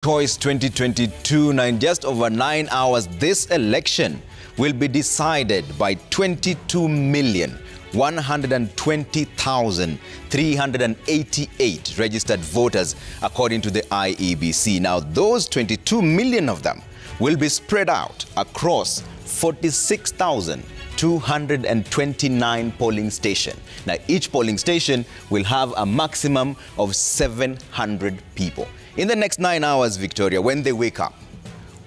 Choice 2022. Now, in just over 9 hours, this election will be decided by 22,120,388 registered voters, according to the IEBC. Now, those 22 million of them will be spread out across 46,229 polling stations. Now, each polling station will have a maximum of 700 people. In the next 9 hours, Victoria, when they wake up,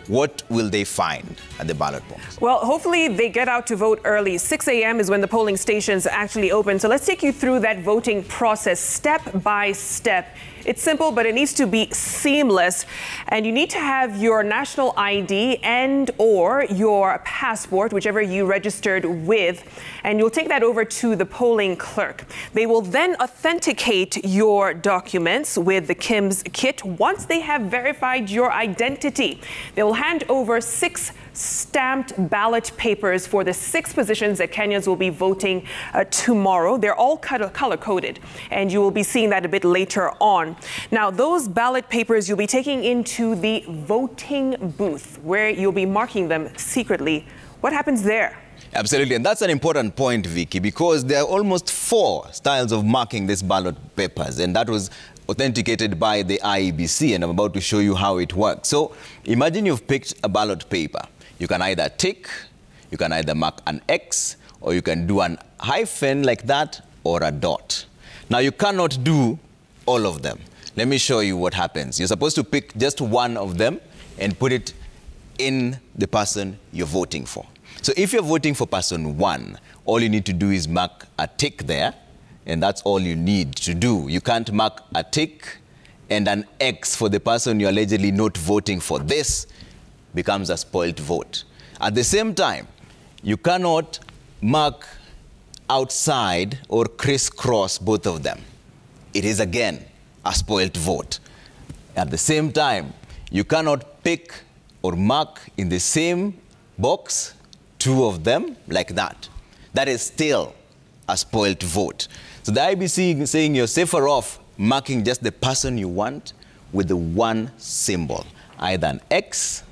what will they find at the ballot box? Well, hopefully they get out to vote early. 6 a.m. is when the polling stations actually open. So let's take you through that voting process step by step. It's simple, but it needs to be seamless. And you need to have your national ID and or your passport, whichever you registered with. And you'll take that over to the polling clerk. They will then authenticate your documents with the KIMS kit. Once they have verified your identity, they will hand over 6 stamped ballot papers for the 6 positions that Kenyans will be voting tomorrow. They're all color-coded, and you will be seeing that a bit later on. Now, those ballot papers you'll be taking into the voting booth, where you'll be marking them secretly. What happens there? Absolutely, and that's an important point, Vicky, because there are almost 4 styles of marking these ballot papers, and that was authenticated by the IEBC, and I'm about to show you how it works. So imagine you've picked a ballot paper. You can either tick, you can either mark an X, or you can do an hyphen like that, or a dot. Now, you cannot do all of them. Let me show you what happens. You're supposed to pick just one of them and put it in the person you're voting for. So if you're voting for person 1, all you need to do is mark a tick there, and that's all you need to do. You can't mark a tick and an X for the person you're allegedly not voting for. This becomes a spoiled vote. At the same time, you cannot mark outside or crisscross both of them. It is again a spoiled vote. At the same time, you cannot pick or mark in the same box 2 of them like that. That is still a spoiled vote. So the IEBC is saying you're safer off marking just the person you want with the one symbol, either an X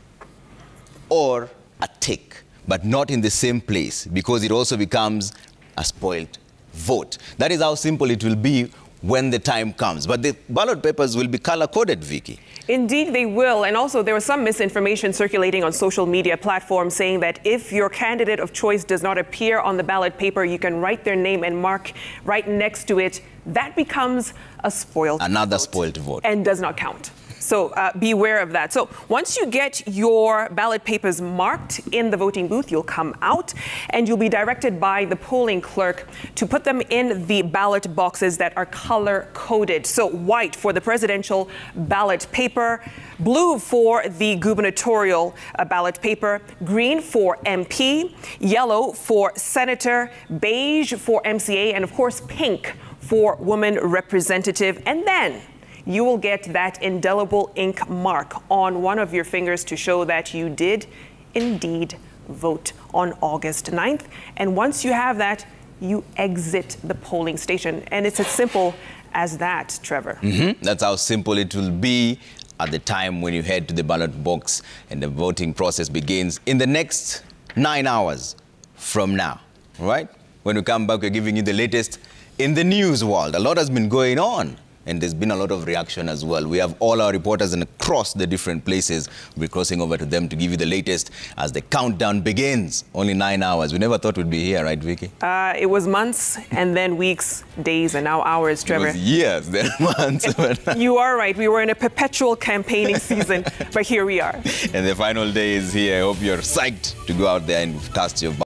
or a tick, but not in the same place, because it also becomes a spoiled vote. That is how simple it will be when the time comes. But the ballot papers will be color-coded, Vicky. Indeed, they will. And also, there was some misinformation circulating on social media platforms saying that if your candidate of choice does not appear on the ballot paper, you can write their name and mark right next to it. That becomes a spoiled Another vote spoiled vote. and does not count. So beware of that. So once you get your ballot papers marked in the voting booth, you'll come out and you'll be directed by the polling clerk to put them in the ballot boxes that are color-coded. So white for the presidential ballot paper, blue for the gubernatorial ballot paper, green for MP, yellow for senator, beige for MCA, and of course pink for woman representative. And then you will get that indelible ink mark on one of your fingers to show that you did indeed vote on August 9th. And once you have that, you exit the polling station. And it's as simple as that, Trevor. That's how simple it will be at the time when you head to the ballot box and the voting process begins in the next 9 hours from now, right? When we come back, we're giving you the latest in the news world. A lot has been going on, and there's been a lot of reaction as well. We have all our reporters across the different places. We're crossing over to them to give you the latest as the countdown begins. Only 9 hours. We never thought we'd be here, right, Vicky? It was months, and then weeks, days, and now hours, Trevor. It was years, then months. You are right. We were in a perpetual campaigning season, but here we are. And the final day is here. I hope you're psyched to go out there and cast your vote.